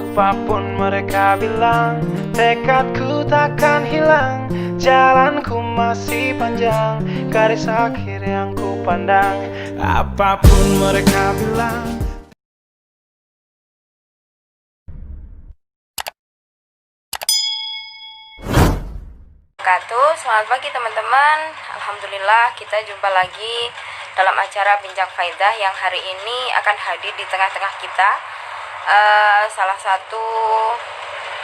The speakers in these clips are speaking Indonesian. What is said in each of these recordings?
Apapun mereka bilang, tekadku takkan hilang. Jalanku masih panjang, garis akhir yang ku pandang. Apapun mereka bilang. Selamat pagi teman-teman. Alhamdulillah kita jumpa lagi dalam acara Bincang Faidah yang hari ini akan hadir di tengah-tengah kita salah satu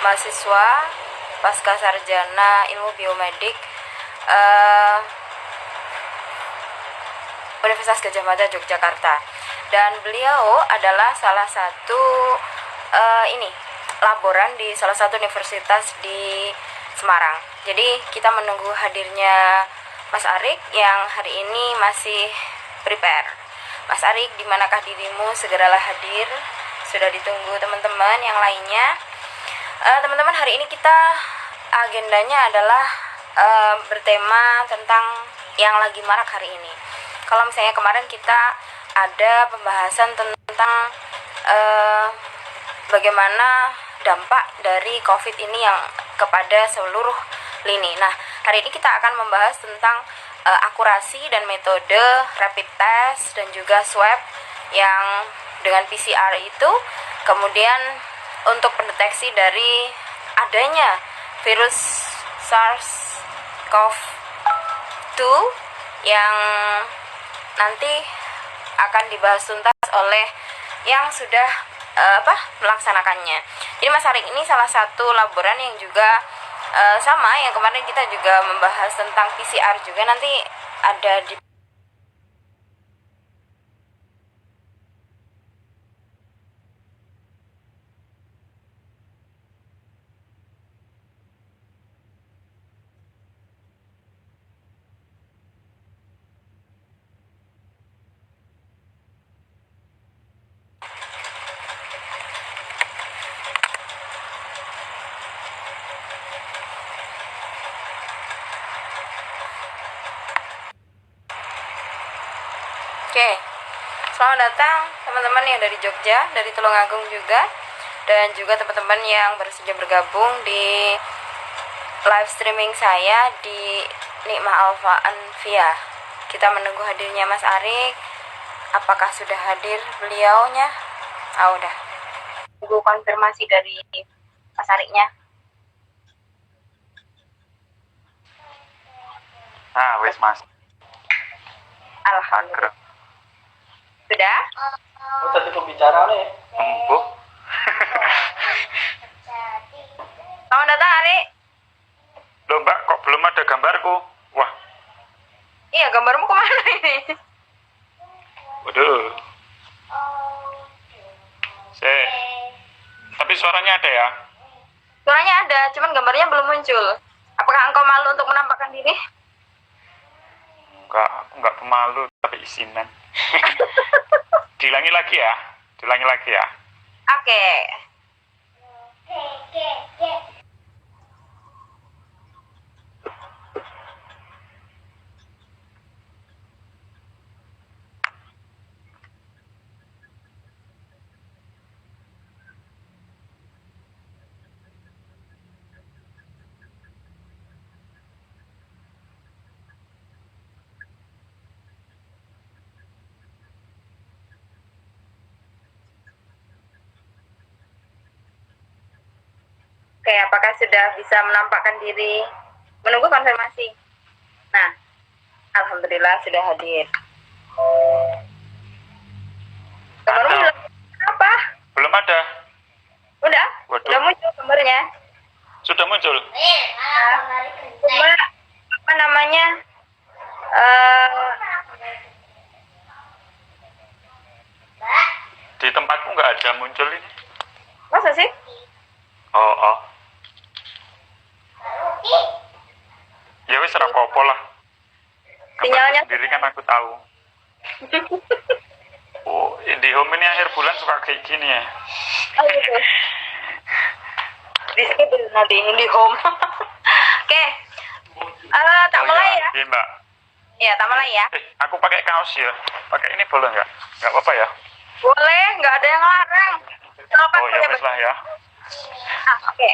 mahasiswa pasca sarjana ilmu biomedik Universitas Gadjah Mada Yogyakarta, dan beliau adalah salah satu laboran di salah satu universitas di Semarang. Jadi kita menunggu hadirnya Mas Arik yang hari ini masih prepare. Mas Arik, dimanakah dirimu? Segeralah hadir. Sudah ditunggu teman-teman yang lainnya. Teman-teman, hari ini kita agendanya adalah bertema tentang yang lagi marak hari ini. Kalau misalnya kemarin kita ada pembahasan tentang bagaimana dampak dari COVID ini yang kepada seluruh lini. Nah, hari ini kita akan membahas tentang akurasi dan metode rapid test dan juga swab yang dengan PCR itu, kemudian untuk pendeteksi dari adanya virus SARS-CoV-2 yang nanti akan dibahas tuntas oleh yang sudah melaksanakannya. Jadi Mas Arik ini salah satu laboran yang juga sama yang kemarin kita juga membahas tentang PCR juga, nanti ada di Oke, selamat datang teman-teman yang dari Jogja, dari Tulungagung juga, dan juga teman-teman yang bersedia bergabung di live streaming saya di Nikmah Alfa Anvia. Kita menunggu hadirnya Mas Arik. Apakah sudah hadir beliaunya? Udah. Tunggu konfirmasi dari Mas Ariknya. Wes Mas. Alhamdulillah. Sudah? Tadi pembicara nih. Embuh. Selamat datang Arik. Loh Mbak, kok belum ada gambarku? Wah, Iya, gambarmu kemana ini? waduh. Tapi suaranya ada ya? Suaranya ada, cuman gambarnya belum muncul. Apakah engkau malu untuk menampakkan diri? Enggak, aku enggak pemalu, tapi isinan. Diulangi lagi ya? Oke. Oke, apakah sudah bisa menampakkan diri? Menunggu konfirmasi. Nah, alhamdulillah sudah hadir. Gambarmu Ada. apa? Belum ada. Udah? Waduh. Udah muncul gambarnya? Sudah muncul? Cuma apa namanya? Di tempatku enggak ada muncul ini. Masa sih? Oh. Ya wes ora apa-apa lah. Sinyalnya Sendiri kan aku tahu. Oh, IndiHome ini akhir bulan suka kayak gini ya. Oh gitu. Di skip nanti IndiHome. Oke. Tak mulai ya? Iya Mbak. Ya, tak mulai ya. Aku pakai kaos ya. Pakai ini boleh nggak? Nggak apa-apa ya? Boleh, nggak ada yang larang. Silakan Oh ya boleh wes lah ya. Oke.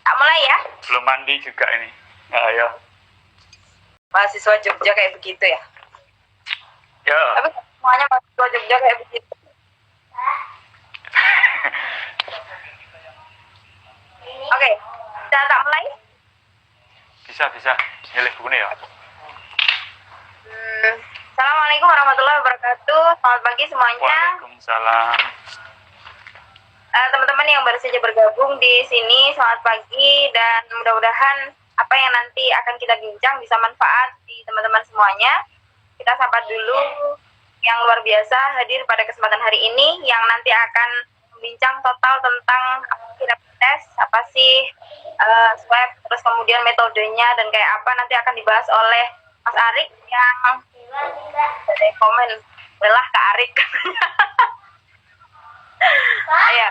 Tak mulai ya. Belum mandi juga ini. Ayo. Mahasiswa Jogja kayak begitu ya. Ya. Tapi semuanya mahasiswa Jogja kayak begitu. Oke. Kita tak mulai? Bisa. Milih bukunya ya. Assalamualaikum warahmatullahi wabarakatuh. Selamat pagi semuanya. Waalaikumsalam. Teman-teman yang baru saja bergabung di sini, selamat pagi dan mudah-mudahan apa yang nanti akan kita bincang bisa manfaat di teman-teman semuanya. Kita sapa dulu yang luar biasa hadir pada kesempatan hari ini yang nanti akan membincang total tentang apa sih rapid test, apa sih swab, terus kemudian metodenya dan kayak apa nanti akan dibahas oleh Mas Arik yang ada komen belah Kak Arik. Ya,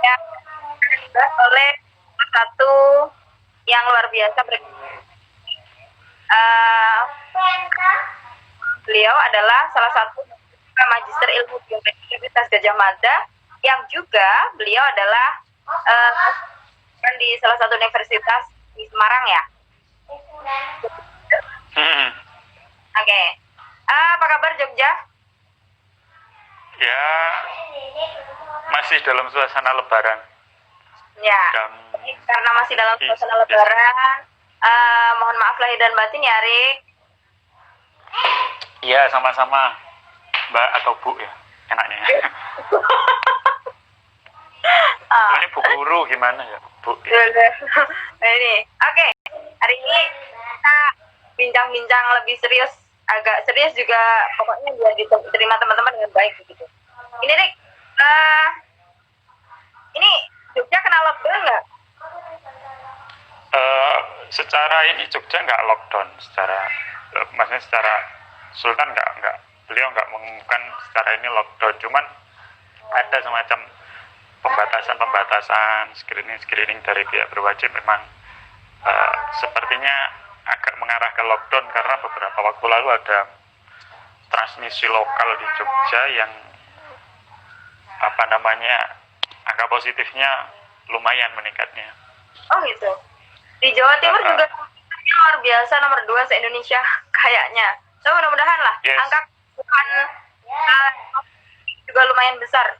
yang akan dibahas oleh satu yang luar biasa. Beliau adalah salah satu magister ilmu biometri Universitas Gadjah Mada yang juga beliau adalah di salah satu universitas di Semarang ya. Oke. Apa kabar Jogja? Ya, masih dalam suasana lebaran. Ya. Karena masih dalam suasana lebaran, mohon maaf lahir dan batin ya, Rik. Iya, sama-sama. Mbak atau Bu ya, enaknya. Ini Bu Guru gimana ya, Bu? Nah, ini. Oke. Hari ini kita bincang-bincang lebih serius, agak serius juga, pokoknya biar diterima teman-teman dengan baik begitu. Ini Rik, ini Jogja kena lockdown nggak? Secara ini Jogja nggak lockdown, maksudnya secara Sultan nggak, beliau nggak mengumumkan secara ini lockdown, cuman ada semacam pembatasan, screening dari pihak berwajib memang sepertinya agak mengarah ke lockdown karena beberapa waktu lalu ada transmisi lokal di Jogja yang angka positifnya lumayan meningkatnya. Oh gitu. Di Jawa Timur juga luar biasa, nomor 2 se-Indonesia kayaknya. So mudah-mudahan lah angka bukan juga lumayan besar.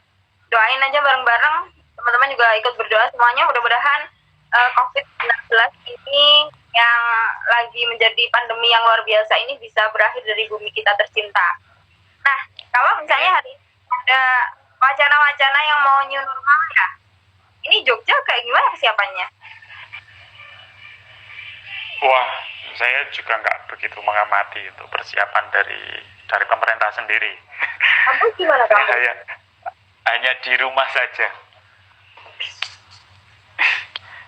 Doain aja bareng-bareng, teman-teman juga ikut berdoa semuanya, mudah-mudahan COVID-19 ini yang lagi menjadi pandemi yang luar biasa ini bisa berakhir dari bumi kita tercinta. Nah, kalau misalnya hari ini ada wacana-wacana yang mau new normal ya, ini Jogja kayak gimana kesiapannya? Wah, saya juga nggak begitu mengamati itu persiapan dari pemerintah sendiri. Kamu gimana kamu? Hanya di rumah saja.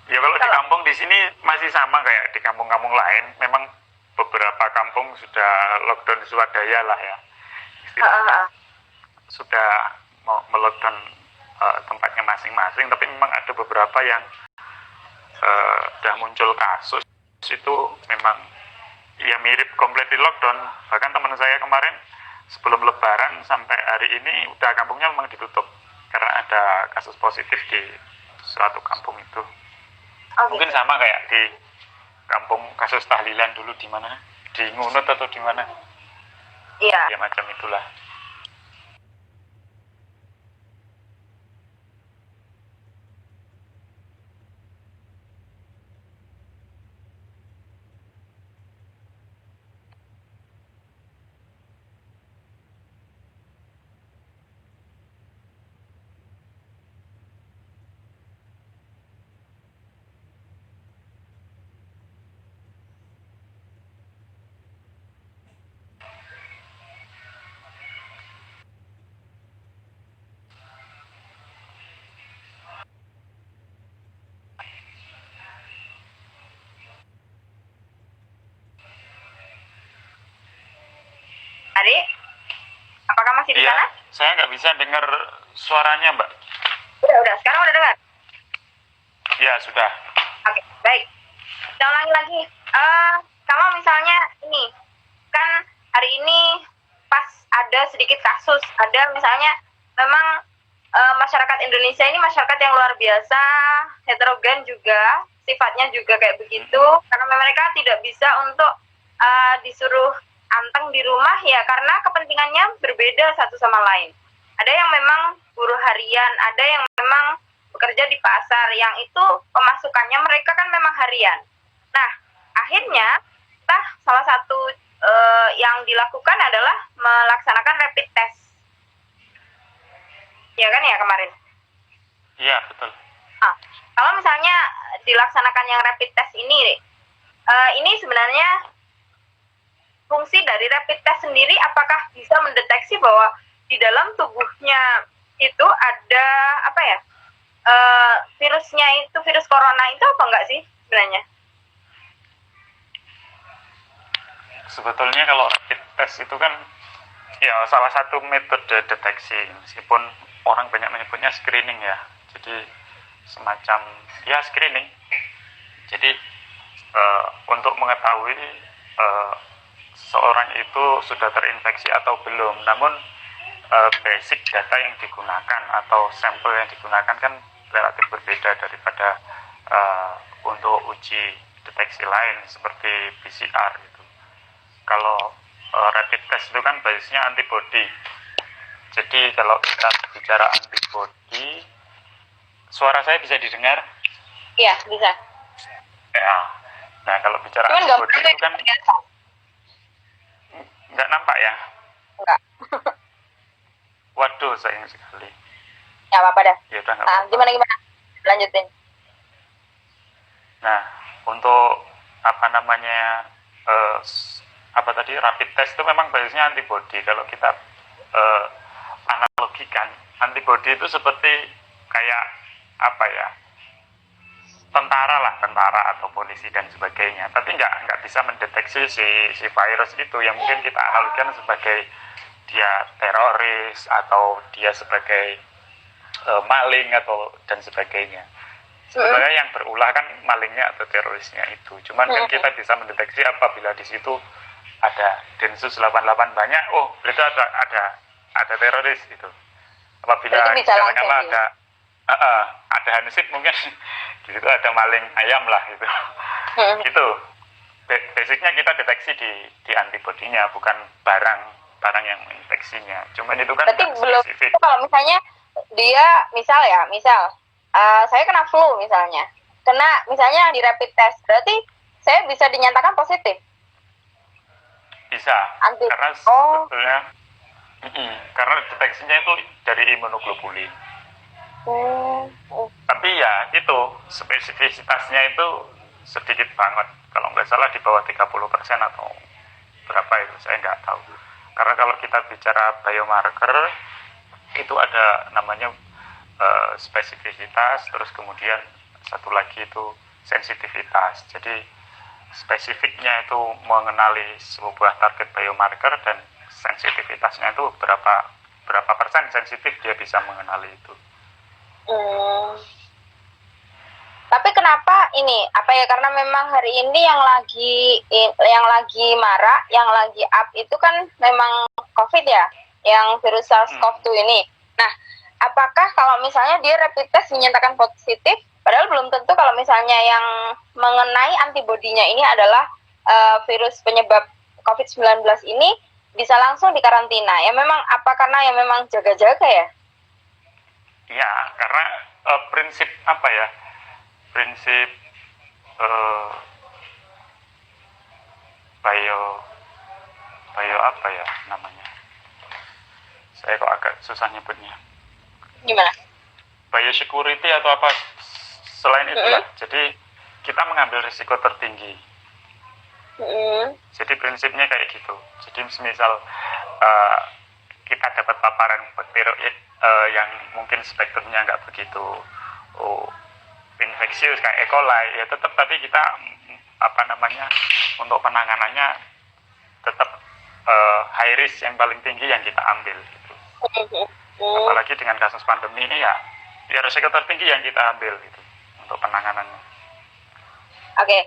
Ya kalau di kampung di sini masih sama kayak di kampung-kampung lain. Memang beberapa kampung sudah lockdown swadaya lah ya. Sudah mau melockdown tempatnya masing-masing. Tapi memang ada beberapa yang sudah muncul kasus itu memang ya mirip komplit di lockdown. Bahkan teman saya kemarin sebelum lebaran sampai hari ini udah kampungnya memang ditutup karena ada kasus positif di suatu kampung itu. Mungkin sama kayak di kampung kasus tahlilan dulu di mana? Di Ngunut atau di mana? Iya. Ya macam itulah. Ari, apakah masih di sana? Saya nggak bisa dengar suaranya, Mbak. Udah. Sekarang udah dengar? Ya, sudah. Oke, baik. Kita ulangi lagi. Kalau misalnya ini, kan hari ini pas ada sedikit kasus, ada misalnya memang masyarakat Indonesia ini masyarakat yang luar biasa, heterogen juga, sifatnya juga kayak begitu, karena mereka tidak bisa untuk disuruh anteng di rumah ya, karena kepentingannya berbeda satu sama lain. Ada yang memang buruh harian, ada yang memang bekerja di pasar, yang itu pemasukannya mereka kan memang harian. Nah, akhirnya salah satu yang dilakukan adalah melaksanakan rapid test. Ya kan ya kemarin? Iya, betul. Nah, kalau misalnya dilaksanakan yang rapid test ini sebenarnya fungsi dari rapid test sendiri apakah bisa mendeteksi bahwa di dalam tubuhnya itu ada apa ya, virusnya itu, virus corona itu apa enggak sih sebenarnya? Sebetulnya kalau rapid test itu kan ya salah satu metode deteksi, meskipun orang banyak menyebutnya screening ya. Jadi semacam ya screening. Jadi untuk mengetahui seorang itu sudah terinfeksi atau belum. Namun basic data yang digunakan atau sampel yang digunakan kan relatif berbeda daripada untuk uji deteksi lain seperti PCR gitu. Kalau rapid test itu kan basisnya antibody. Jadi kalau kita bicara antibody, suara saya bisa didengar? Iya, bisa. Ya. Nah, kalau bicara Cuman antibody itu kan biasa. nggak nampak ya? Enggak. Waduh, sayang sekali. Ya apa-apa dah. Ya udah nggak Nah, apa-apa. gimana? Lanjutin. Nah, untuk apa namanya apa tadi rapid test itu memang basisnya antibody. Kalau kita analogikan, antibody itu seperti kayak apa ya, tentara atau polisi dan sebagainya. Tapi nggak bisa mendeteksi si virus itu, yang mungkin kita analogikan sebagai dia teroris atau dia sebagai maling atau dan sebagainya. Sebenarnya yang berulah kan malingnya atau terorisnya itu. Cuman kan kita bisa mendeteksi apabila di situ ada Densus 88 banyak, oh itu ada teroris itu. Apabila katakanlah ada Hansip mungkin di situ ada maling ayam lah gitu. Gitu. Basicnya kita deteksi di antibodinya, bukan barang yang menginfeksinya. Cuman itu kan berarti belum spesifik. Kalau misalnya dia misal saya kena flu misalnya, misalnya di rapid test, berarti saya bisa dinyatakan positif. Bisa, karena sebetulnya karena deteksinya itu dari imunoglobulin. Tapi ya itu spesifisitasnya itu sedikit banget, kalau nggak salah di bawah 30% atau berapa itu saya nggak tahu. Karena kalau kita bicara biomarker itu ada namanya spesifisitas, terus kemudian satu lagi itu sensitivitas. Jadi spesifiknya itu mengenali sebuah target biomarker, dan sensitivitasnya itu berapa persen sensitif dia bisa mengenali itu. Tapi kenapa ini? Apa ya, karena memang hari ini yang lagi marak, yang lagi up itu kan memang COVID ya, yang virus SARS-CoV-2 ini. Nah, apakah kalau misalnya dia rapid test menyatakan positif, padahal belum tentu kalau misalnya yang mengenai antibodinya ini adalah virus penyebab COVID-19 ini, bisa langsung dikarantina? Ya memang apa karena ya memang jaga-jaga ya? Ya, karena prinsip apa ya? Prinsip bio apa ya namanya? Saya kok agak susah nyebutnya. Gimana? Biosecurity atau apa selain itulah. Jadi kita mengambil risiko tertinggi. Jadi prinsipnya kayak gitu. Jadi misal kita dapat paparan bakteri yang mungkin spektrumnya nggak begitu infeksius kayak E. coli, ya tetap, tapi kita untuk penanganannya tetap high risk yang paling tinggi yang kita ambil gitu. Apalagi dengan kasus pandemi ini ya risiko tertinggi yang kita ambil gitu untuk penanganannya. Oke,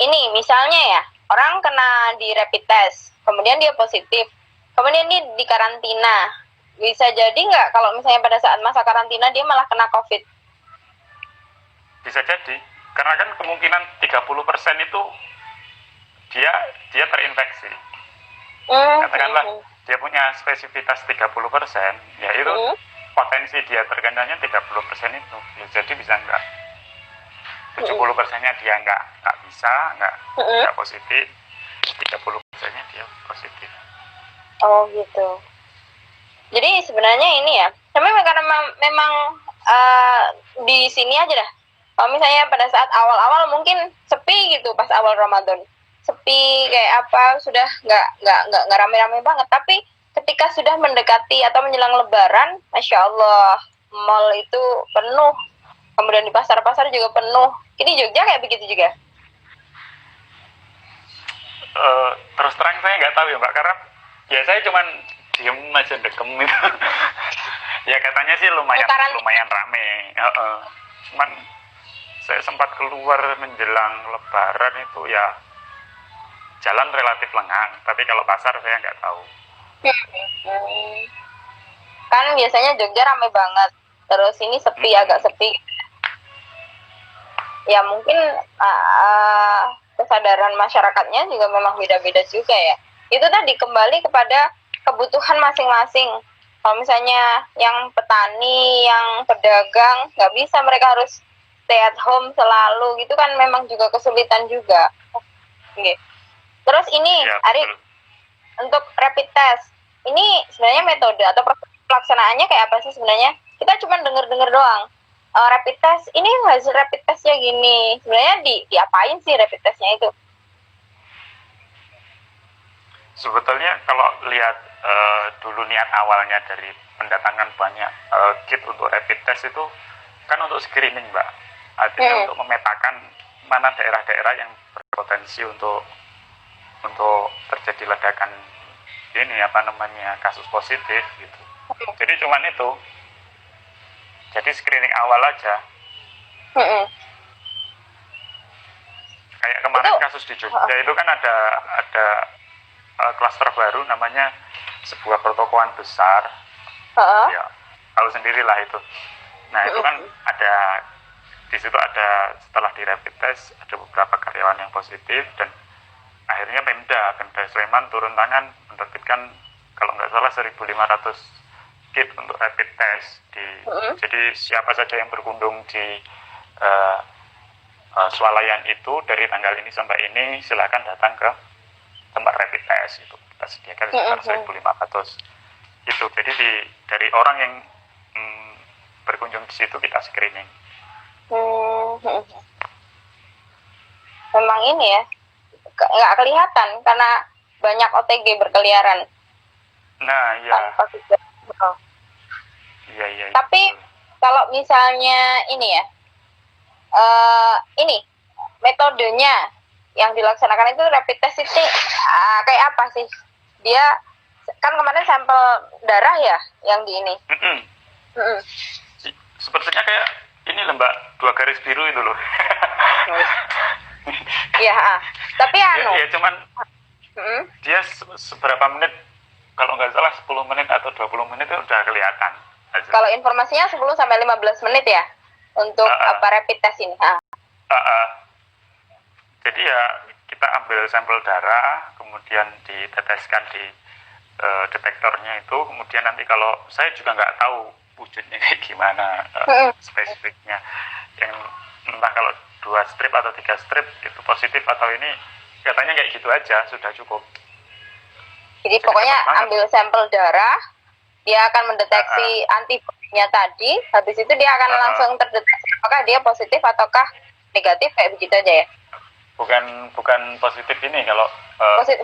ini misalnya ya, orang kena di rapid test, kemudian dia positif, kemudian dia dikarantina. bisa jadi nggak kalau misalnya pada saat masa karantina dia malah kena COVID? Bisa jadi, karena kan kemungkinan 30% itu dia terinfeksi. Katakanlah dia punya spesifitas 30%, ya itu potensi dia terkenanya 30% itu. Ya, jadi bisa enggak. 70%-nya dia enggak bisa, enggak positif. 30%-nya dia positif. Oh gitu. Jadi sebenarnya ini ya, tapi karena memang di sini aja dah. Kalau misalnya pada saat awal-awal mungkin sepi gitu pas awal Ramadan, sepi kayak apa sudah nggak rame-rame banget. Tapi ketika sudah mendekati atau menjelang Lebaran, masya Allah, mall itu penuh. Kemudian di pasar-pasar juga penuh. Ini Jogja kayak begitu juga? Terus terang saya nggak tahu ya Mbak, karena ya saya cuman diem aja dekem itu. Ya katanya sih lumayan rame. Cuman saya sempat keluar menjelang Lebaran itu ya jalan relatif lengang, tapi kalau pasar saya nggak tahu. Kan biasanya Jogja rame banget, terus ini sepi, agak sepi. Ya mungkin kesadaran masyarakatnya juga memang beda-beda juga ya. Itu tadi kembali kepada kebutuhan masing-masing. Kalau misalnya yang petani, yang pedagang, nggak bisa, mereka harus stay at home selalu gitu kan, memang juga kesulitan juga. Oke. Terus ini Ya, Ari, untuk rapid test ini sebenarnya metode atau pelaksanaannya kayak apa sih sebenarnya? Kita cuma dengar-dengar doang. Rapid test ini hasil rapid testnya gini, sebenarnya diapain sih rapid testnya itu? Sebetulnya kalau lihat dulu niat awalnya dari mendatangkan banyak kit untuk rapid test itu kan untuk screening Mbak, artinya untuk memetakan mana daerah-daerah yang berpotensi untuk terjadi ledakan ini kasus positif gitu. Jadi cuman itu, jadi screening awal aja. Kayak kemarin kasus di Jogja itu kan ada klaster baru namanya sebuah pertokoan besar. Ya, tahu sendirilah itu. Nah, itu kan ada di situ ada, setelah di rapid test ada beberapa karyawan yang positif, dan akhirnya Pemda Sleman turun tangan menerbitkan kalau nggak salah 1.500 kit untuk rapid test. Jadi siapa saja yang berkunjung di swalayan itu dari tanggal ini sampai ini silakan datang ke tempat rapid test itu. Kita sediakan sekitar 1.500 itu. Jadi dari orang yang berkunjung di situ kita screening. Memang ini ya nggak kelihatan karena banyak OTG berkeliaran. Nah, iya. Iya. Tapi kalau misalnya ini ya, ini metodenya yang dilaksanakan itu rapid test itu kayak apa sih? Dia kan kemarin sampel darah ya yang di ini. Sepertinya kayak ini loh Mbak, 2 garis biru itu loh. Iya, tapi ya cuman dia seberapa menit, kalau nggak salah 10 menit atau 20 menit itu udah kelihatan aja. Kalau informasinya 10 sampai 15 menit ya untuk rapid test ini. Jadi ya kita ambil sampel darah, kemudian diteteskan di detektornya itu, kemudian nanti kalau saya juga nggak tahu wujudnya kayak gimana spesifiknya, yang entah kalau 2 strip atau 3 strip itu positif atau ini, katanya kayak gitu aja sudah cukup. Jadi pokoknya ambil sampel darah, dia akan mendeteksi antibodinya tadi, habis itu dia akan langsung terdeteksi apakah dia positif ataukah negatif, kayak begitu aja ya? Bukan positif ini kalau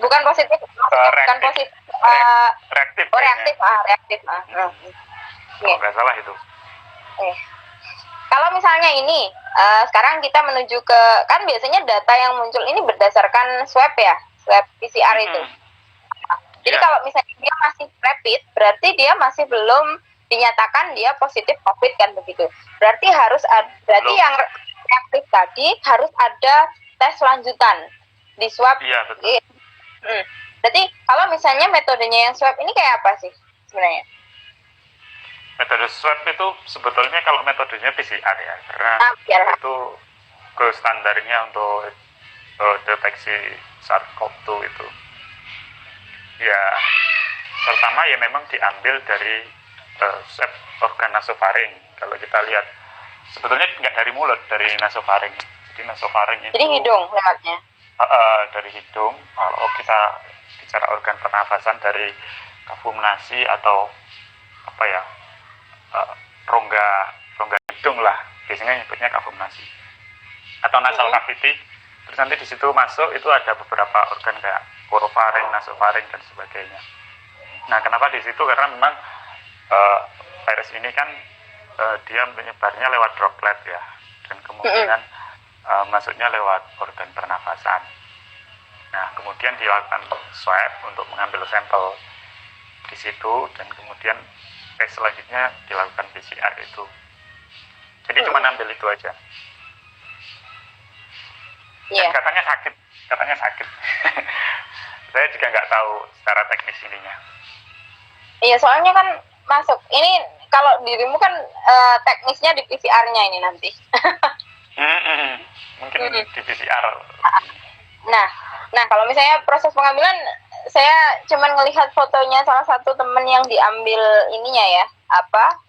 bukan positif, bukan positif reaktif. Reaktif. Kalau nggak salah itu. Kalau misalnya ini sekarang kita menuju ke, kan biasanya data yang muncul ini berdasarkan swab ya, swab PCR itu. Jadi kalau misalnya dia masih rapid, berarti dia masih belum dinyatakan dia positif COVID kan begitu. Berarti yang reaktif tadi harus ada tes lanjutan di swab. Iya, betul. Berarti kalau misalnya metodenya yang swab ini kayak apa sih sebenarnya? metode swab itu sebetulnya kalau metodenya PCR ya, karena biar. itu ke standarnya untuk deteksi SARS-CoV-2 itu. Ya, pertama ya memang diambil dari swab organ nasofaring. Kalau kita lihat, sebetulnya nggak dari mulut, dari nasofaring. Jadi nasofaring itu. Jadi hidung lewatnya. Dari hidung. Kalau kita bicara organ pernafasan dari kafum nasi atau apa ya, rongga hidung lah, biasanya nyebutnya kafum nasi atau nasal cavity. Terus nanti di situ masuk itu ada beberapa organ kayak orofaring, nasofaring dan sebagainya. Nah, kenapa di situ? Karena memang virus ini kan dia menyebarnya lewat droplet ya, dan kemungkinan masuknya lewat organ pernafasan. Nah, kemudian dilakukan swab untuk mengambil sampel di situ, dan kemudian tes selanjutnya dilakukan PCR itu. Jadi cuma ambil itu aja. Iya. Dan katanya sakit. Saya juga nggak tahu secara teknis ininya. Iya, soalnya kan masuk. Ini kalau dirimu kan teknisnya di PCR-nya ini nanti. Mungkin di PCR. Nah, kalau misalnya proses pengambilan, saya cuman ngelihat fotonya salah satu temen yang diambil ininya ya,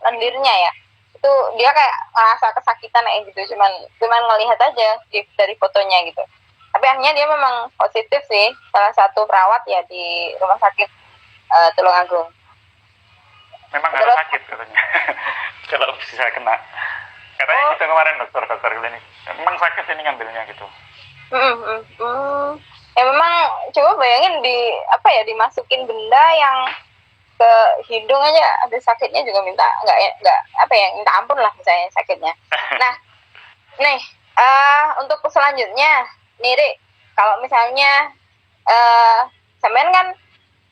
lendirnya ya. Itu dia kayak ngerasa kesakitan kayak gitu, cuman ngelihat aja dari fotonya gitu. Tapi akhirnya dia memang positif sih, salah satu perawat ya di rumah sakit Tulungagung. Memang harus sakit katanya. Kalau bisa kena. Katanya gitu kemarin dokter klinik. Memang sakit ini ngambilnya gitu. Ya memang coba bayangin dimasukin benda yang ke hidung aja ada sakitnya juga minta minta ampun lah misalnya sakitnya. Nah, nih untuk selanjutnya nih Rik, kalau misalnya sampean kan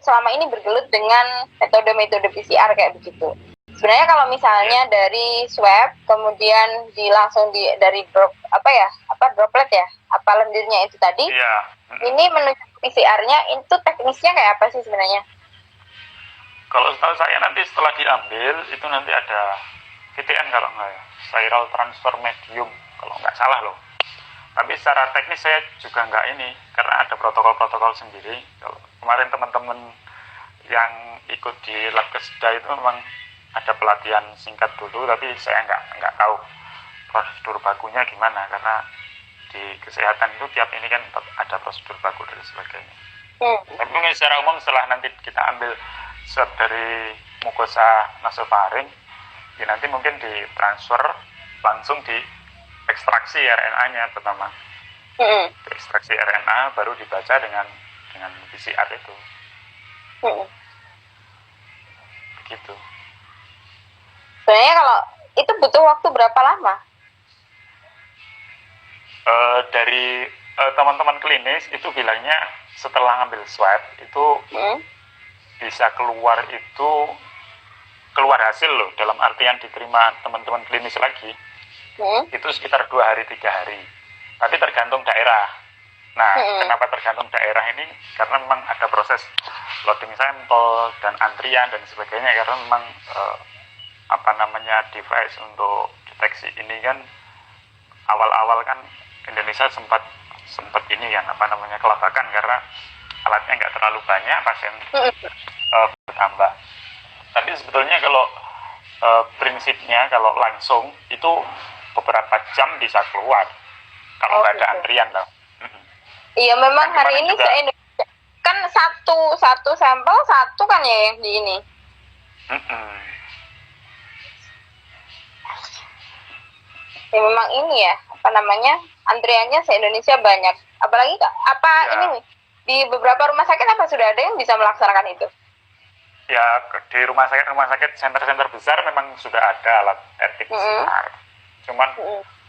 selama ini bergelut dengan metode-metode PCR kayak begitu. Sebenarnya kalau misalnya dari swab kemudian dari droplet ya, lendirnya itu tadi. Iya. Ini menuju PCR-nya itu teknisnya kayak apa sih sebenarnya? Kalau setahu saya nanti setelah diambil itu nanti ada VTM kalau nggak ya, viral transfer medium kalau nggak salah loh. Tapi secara teknis saya juga nggak ini, karena ada protokol-protokol sendiri. Kalau kemarin teman-teman yang ikut di lab keseda itu memang ada pelatihan singkat dulu, tapi saya nggak tahu prosedur bakunya gimana, karena di kesehatan itu tiap ini kan ada prosedur baku dan sebagainya. Tapi mungkin secara umum setelah nanti kita ambil swab dari mukosa nasofaring, ya nanti mungkin ditransfer langsung di ekstraksi RNA-nya pertama. Ekstraksi RNA baru dibaca dengan PCR itu. Begitu. Sebenarnya kalau itu butuh waktu berapa lama? Dari teman-teman klinis itu bilangnya setelah ngambil swab itu bisa keluar hasil loh, dalam artian diterima teman-teman klinis lagi itu sekitar 2 hari 3 hari, tapi tergantung daerah. Nah, kenapa tergantung daerah ini? Karena memang ada proses loading sampel dan antrian dan sebagainya, karena memang device untuk deteksi ini kan awal-awal kan Indonesia sempat ini kan kelabakan karena alatnya nggak terlalu banyak, pasien bertambah. Tapi sebetulnya kalau prinsipnya kalau langsung itu beberapa jam bisa keluar kalau nggak ada antrian lah. Iya, memang nah, hari ini juga, se-Indonesia kan satu sampel satu kan ya yang di ini. Ya memang ini ya antriannya se-Indonesia banyak, apalagi ini di beberapa rumah sakit apa sudah ada yang bisa melaksanakan itu? Ya, di rumah sakit center-center besar memang sudah ada alat RT-PCR. Cuman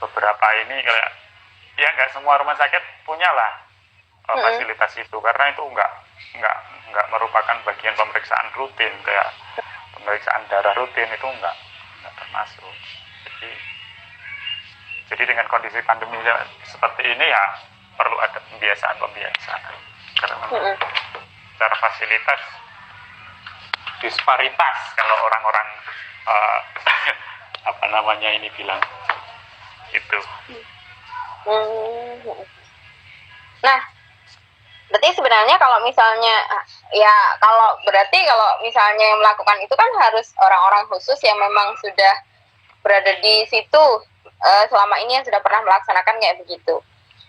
beberapa ini kayak ya nggak semua rumah sakit punya lah fasilitas itu, karena itu nggak merupakan bagian pemeriksaan rutin, kayak pemeriksaan darah rutin itu nggak termasuk. Jadi dengan kondisi pandemi seperti ini ya perlu ada pembiasaan karena secara fasilitas disparitas kalau orang-orang uh, apa namanya ini bilang itu. Nah, berarti sebenarnya kalau misalnya ya kalau misalnya yang melakukan itu kan harus orang-orang khusus yang memang sudah berada di situ selama ini, yang sudah pernah melaksanakan kayak begitu.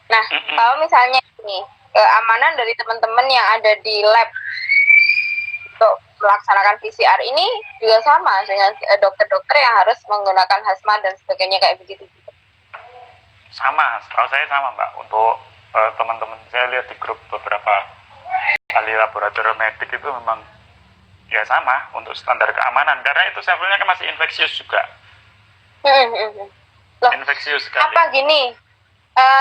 Nah, kalau misalnya ini keamanan dari teman-teman yang ada di lab untuk melaksanakan PCR ini juga sama dengan dokter-dokter yang harus menggunakan hazmat dan sebagainya kayak begitu. Sama, setahu saya sama Mbak. Untuk teman-teman saya lihat di grup beberapa ahli laboratorium medik itu memang ya sama untuk standar keamanan, karena itu sampelnya kan masih infeksius juga. Loh, infeksius sekali. apa gini,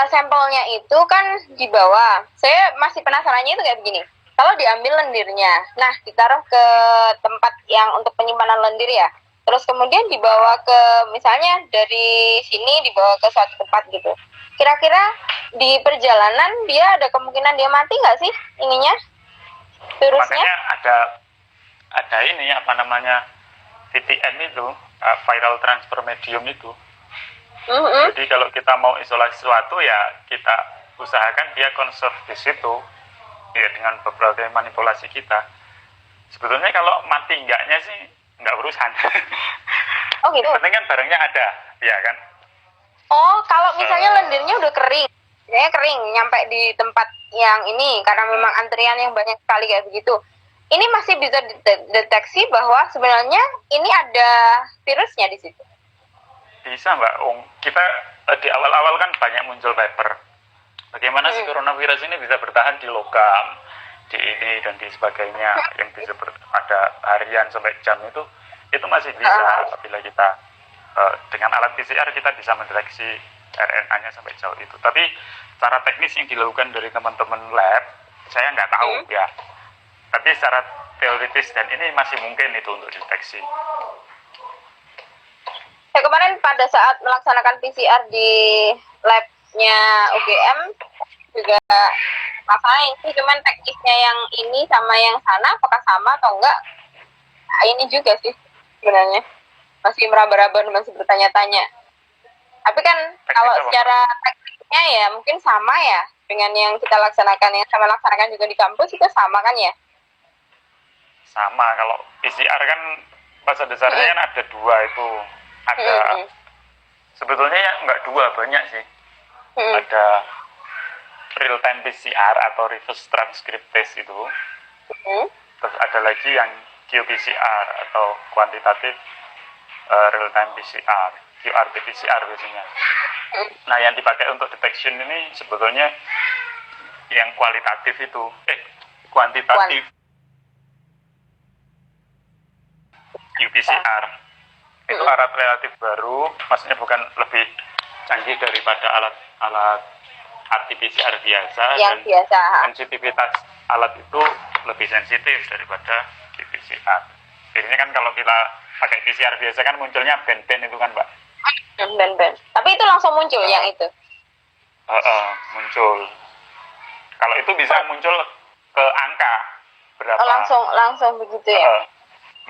sampelnya itu kan dibawa, saya masih penasarannya itu kayak begini, kalau diambil lendirnya, nah ditaruh ke tempat yang untuk penyimpanan lendir ya, terus kemudian dibawa ke, misalnya dari sini dibawa ke suatu tempat gitu, kira-kira di perjalanan dia ada kemungkinan dia mati nggak sih ininya, virusnya? Makanya ada ini apa namanya VTM itu, viral transfer medium itu. Jadi kalau kita mau isolasi sesuatu ya kita usahakan dia konserv di situ ya dengan beberapa manipulasi kita. Sebetulnya kalau mati enggaknya sih enggak urusan. Oh gitu. Yang penting kan barangnya ada, ya kan? Oh, kalau misalnya lendirnya udah kering, misalnya kering nyampe di tempat yang ini karena memang antrian yang banyak sekali kayak begitu. Ini masih bisa deteksi bahwa sebenarnya ini ada virusnya di situ. Bisa Mbak, kita di awal-awal kan banyak muncul paper. Bagaimana si coronavirus ini bisa bertahan di logam, di ini dan di sebagainya, yang bisa ada harian sampai jam itu masih bisa apabila kita dengan alat PCR kita bisa mendeteksi RNA-nya sampai jauh itu. Tapi cara teknis yang dilakukan dari teman-teman lab, saya nggak tahu ya. Tapi secara teoritis dan ini masih mungkin itu untuk deteksi. Saya kemarin pada saat melaksanakan PCR di labnya UGM juga masalahnya itu cuman teknisnya yang ini sama yang sana apakah sama atau enggak, nah, ini juga sih sebenarnya masih meraba-raba, masih bertanya-tanya. Tapi kan kalau secara tekniknya ya mungkin sama ya dengan yang kita laksanakan, yang sama laksanakan juga di kampus itu sama kan ya? Sama, kalau PCR kan pada dasarnya kan ada dua itu. Ada sebetulnya ya nggak dua, banyak sih. Ada real time PCR atau reverse transcriptase itu. Terus ada lagi yang qPCR atau kuantitatif real time PCR, qRT-PCR biasanya. Nah, yang dipakai untuk detection ini sebetulnya yang kualitatif itu, kuantitatif qPCR. Itu alat relatif baru, maksudnya bukan lebih canggih daripada alat RT-PCR biasa, yang dan biasa. sensitivitas alat itu lebih sensitif daripada qPCR. Biasanya kan kalau kita pakai PCR biasa kan munculnya band-band itu kan Mbak. Band-band. Tapi itu langsung muncul yang itu? Muncul. Kalau itu bisa muncul ke angka berapa. Langsung begitu ya?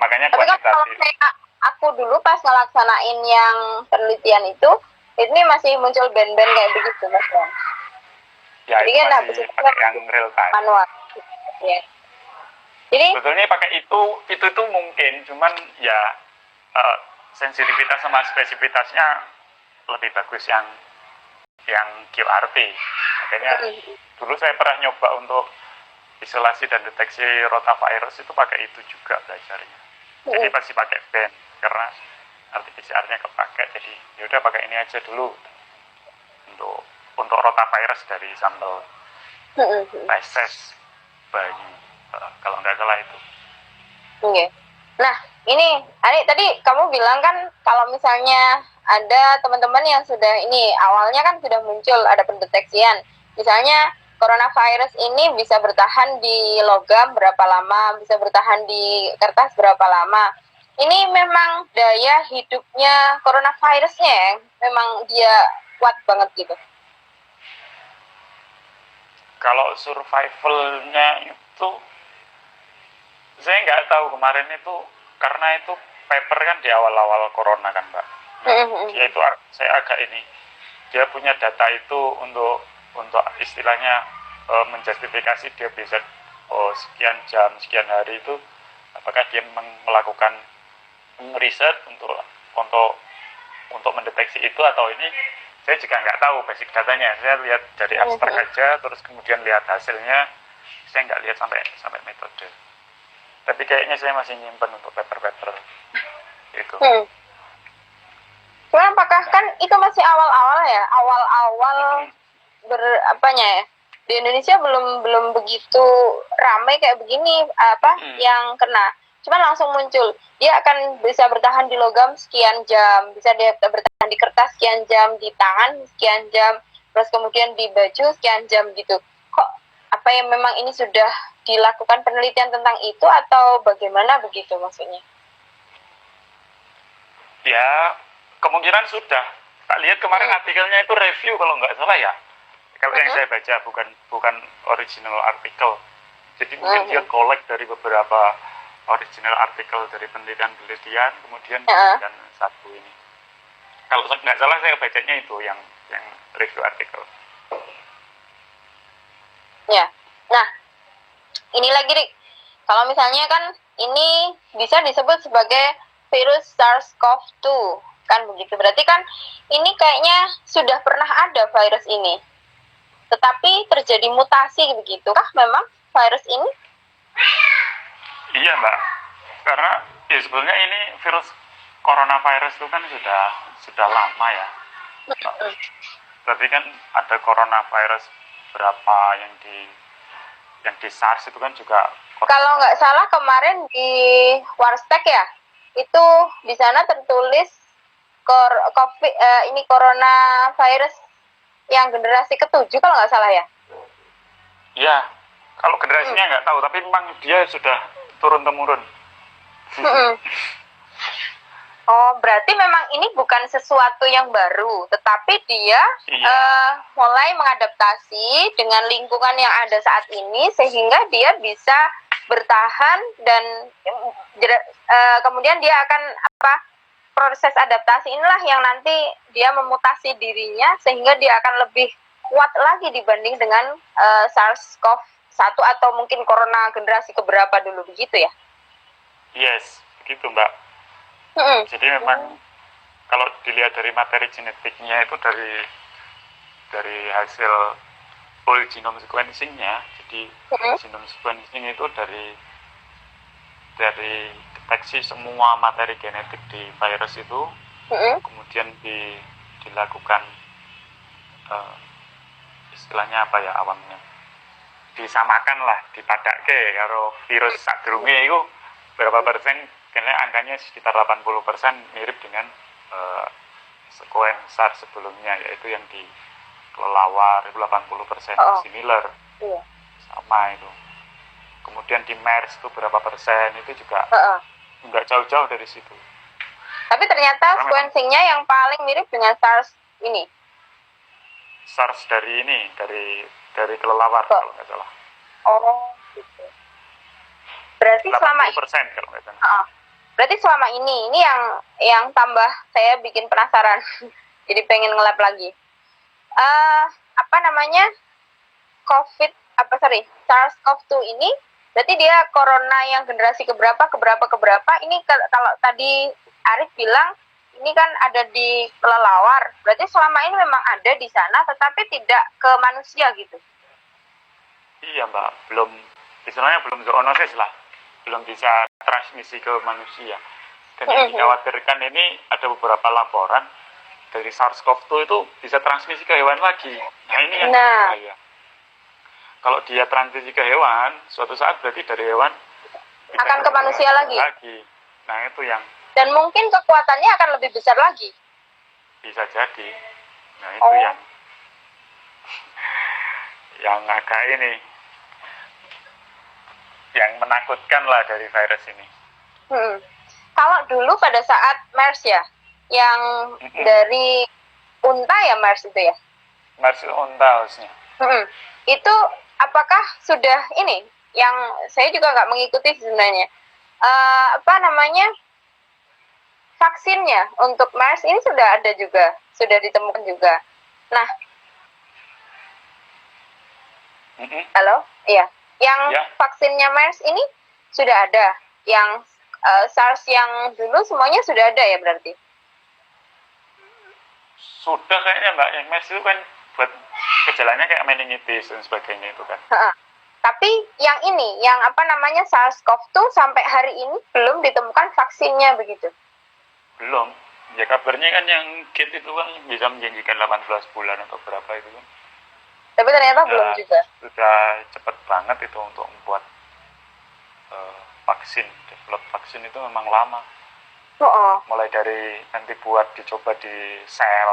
Makanya tapi kan kalau aku dulu pas ngelaksanain yang penelitian itu, ini masih muncul band-band kayak begitu Mas Bang. Ya, jadi kan habis itu pakai yang real time. Manual. Ya. Jadi sebetulnya pakai itu mungkin, cuman ya sensitivitas sama spesifitasnya lebih bagus yang QRT. Makanya dulu saya pernah nyoba untuk isolasi dan deteksi rotavirus itu pakai itu juga belajarnya. Jadi pasti pakai band karena RT-PCR-nya kepakai, jadi ya udah pakai ini aja dulu untuk rotavirus dari sampel feses bayi, kalau nggak salah itu. Oke. Nah, ini Ani tadi kamu bilang kan kalau misalnya ada teman-teman yang sudah ini awalnya kan sudah muncul ada pendeteksian, misalnya coronavirus ini bisa bertahan di logam berapa lama, bisa bertahan di kertas berapa lama. Ini memang daya hidupnya coronavirusnya ya, memang dia kuat banget gitu. Kalau survivalnya itu, saya nggak tahu kemarin itu, karena itu paper kan di awal-awal corona kan Mbak. Dia itu saya agak ini, dia punya data itu untuk istilahnya menjustifikasi dia bisa sekian jam, sekian hari itu, apakah dia melakukan riset untuk mendeteksi itu atau ini, saya juga nggak tahu basic datanya. Saya lihat dari abstrak aja, terus kemudian lihat hasilnya, saya nggak lihat sampai metode. Tapi kayaknya saya masih nyimpen untuk paper-paper itu. Cuma apakah kan itu masih awal-awal ya, awal-awal ya, di Indonesia belum begitu ramai kayak begini yang kena. Cuma langsung muncul, dia akan bisa bertahan di logam sekian jam, bisa dia bertahan di kertas sekian jam, di tangan sekian jam, terus kemudian di baju sekian jam gitu. Kok apa yang memang ini sudah dilakukan penelitian tentang itu atau bagaimana begitu maksudnya? Ya, kemungkinan sudah. Tak lihat kemarin artikelnya itu review kalau nggak salah ya. Kalau yang saya baca bukan original artikel. Jadi mungkin dia collect dari beberapa original artikel dari penelitian, kemudian dijadikan satu ini. Kalau nggak salah saya bacanya itu yang review artikel. Ya, nah ini lagi Rik, kalau misalnya kan ini bisa disebut sebagai virus SARS-CoV-2, kan begitu. Berarti kan ini kayaknya sudah pernah ada virus ini, tetapi terjadi mutasi begitukah memang virus ini? Iya Mbak, karena ya sebenarnya ini virus coronavirus itu kan sudah lama ya. Berarti kan ada coronavirus berapa yang di SARS itu kan juga. Kalau nggak salah kemarin di Warstek ya, itu di sana tertulis ini coronavirus yang generasi ke-7 kalau nggak salah ya. Iya, kalau generasinya nggak tahu, tapi memang dia sudah turun-temurun. Oh, berarti memang ini bukan sesuatu yang baru, tetapi dia mulai mengadaptasi dengan lingkungan yang ada saat ini, sehingga dia bisa bertahan dan kemudian dia akan proses adaptasi inilah yang nanti dia memutasi dirinya, sehingga dia akan lebih kuat lagi dibanding dengan SARS-CoV-1 atau mungkin corona generasi keberapa dulu, begitu ya? Yes, begitu Mbak. Jadi memang kalau dilihat dari materi genetiknya itu dari hasil whole genome sequencing-nya, jadi genome sequencing itu dari deteksi semua materi genetik di virus itu, kemudian dilakukan istilahnya apa ya awamnya, disamakan lah, dipadake karo virus sadurunge itu berapa persen, karena angkanya sekitar 80% mirip dengan sekuen SARS sebelumnya, yaitu yang di kelelawar itu 80% similar, sama itu. Kemudian di MERS itu berapa persen, itu juga nggak jauh-jauh dari situ. Tapi ternyata sequencing-nya yang paling mirip dengan SARS ini. SARS dari kelelawar kalau nggak salah. Oh, gitu. Berarti selama 80% kalau nggak salah. Berarti selama ini yang tambah saya bikin penasaran. Jadi pengen nge-lab lagi. SARS-CoV-2 ini berarti dia corona yang generasi keberapa ini. Kalau tadi Arif bilang ini kan ada di kelelawar, berarti selama ini memang ada di sana tetapi tidak ke manusia gitu. Iya Mbak, istilahnya belum zoonosis lah, belum bisa transmisi ke manusia. Dan yang dikhawatirkan ini ada beberapa laporan dari SARS-CoV-2 itu bisa transmisi ke hewan lagi. Nah ini yang bahaya. Kalau dia transmisi ke hewan, suatu saat berarti dari hewan akan ke manusia lagi. Nah itu yang. Dan mungkin kekuatannya akan lebih besar lagi. Bisa jadi. Nah itu yang agak ini, yang menakutkan lah dari virus ini. Kalau dulu pada saat MERS ya, yang dari unta ya MERS itu ya? MERS unta harusnya. Itu apakah sudah ini, yang saya juga nggak mengikuti sebenarnya, vaksinnya untuk MERS ini sudah ada juga, sudah ditemukan juga. Nah, halo, iya, yang Ya. vaksinnya MERS ini sudah ada, yang SARS yang dulu semuanya sudah ada ya berarti? Sudah kayaknya Mbak, yang MERS itu kan buat gejalanya kayak meningitis dan sebagainya itu kan. Tapi yang ini, yang apa namanya SARS-CoV-2 sampai hari ini belum ditemukan vaksinnya begitu? Belum. Ya kabarnya kan yang kit itu kan bisa menjanjikan 18 bulan atau berapa itu kan. Tapi ternyata belum juga. Sudah cepat banget itu untuk membuat vaksin. Develop vaksin itu memang lama. Mulai dari nanti buat dicoba di sel.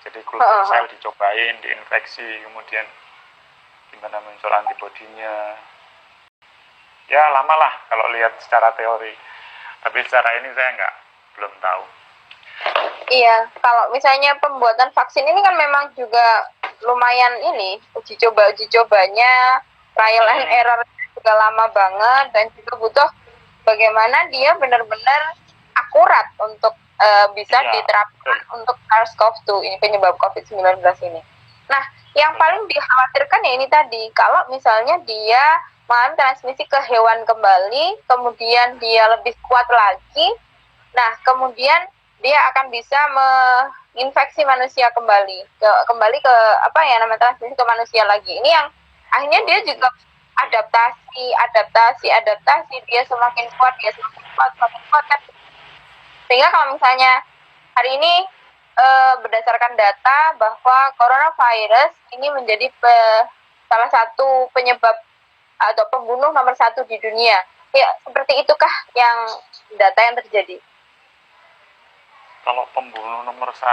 Jadi kultur sel dicobain, diinfeksi, kemudian gimana muncul antibodinya. Ya lama lah kalau lihat secara teori. Tapi secara ini saya belum tahu. Iya, kalau misalnya pembuatan vaksin ini kan memang juga lumayan ini, uji cobanya, trial and error juga lama banget, dan juga butuh bagaimana dia benar-benar akurat untuk bisa diterapkan untuk SARS-CoV-2 ini, penyebab COVID-19 ini. Nah, yang paling dikhawatirkan ya ini tadi, kalau misalnya dia mengalami transmisi ke hewan kembali, kemudian dia lebih kuat lagi, nah kemudian dia akan bisa menginfeksi manusia kembali ke apa ya namanya transmisi ke manusia lagi. Ini yang akhirnya dia juga adaptasi, dia semakin kuat kan. Sehingga kalau misalnya hari ini berdasarkan data bahwa coronavirus ini menjadi salah satu penyebab atau pembunuh nomor 1 di dunia. Ya, seperti itukah yang data yang terjadi? Kalau pembunuh nomor 1,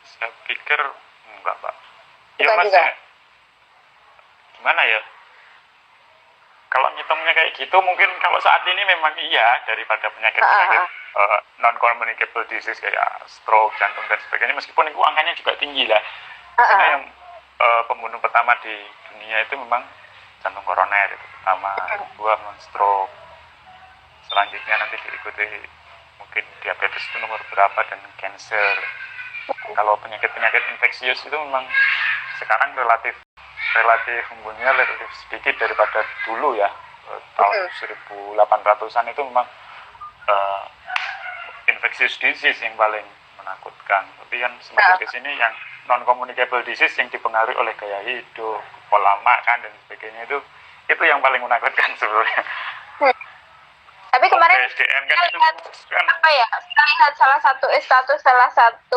saya pikir enggak, Pak. Ya Mas, gimana ya? Kalau ngitungnya kayak gitu, mungkin kalau saat ini memang iya, daripada penyakit-penyakit non-communicable disease kayak stroke, jantung, dan sebagainya, meskipun itu angkanya juga tinggi lah. Karena yang pembunuh pertama di dunia itu memang jantung koroner, itu pertama, kedua memang stroke. Selanjutnya nanti diikuti mungkin diabetes itu nomor berapa, dan cancer. Kalau penyakit-penyakit infeksius itu memang sekarang relatif mempunyai relatif sedikit daripada dulu ya. Tahun 1800-an itu memang infectious disease yang paling menakutkan. Tapi kan semakin ke sini yang non-communicable disease yang dipengaruhi oleh gaya hidup, pola makan dan sebagainya itu yang paling menakutkan sebenarnya. Tapi kemarin SDN kan itu kan apa ya? Kita lihat salah satu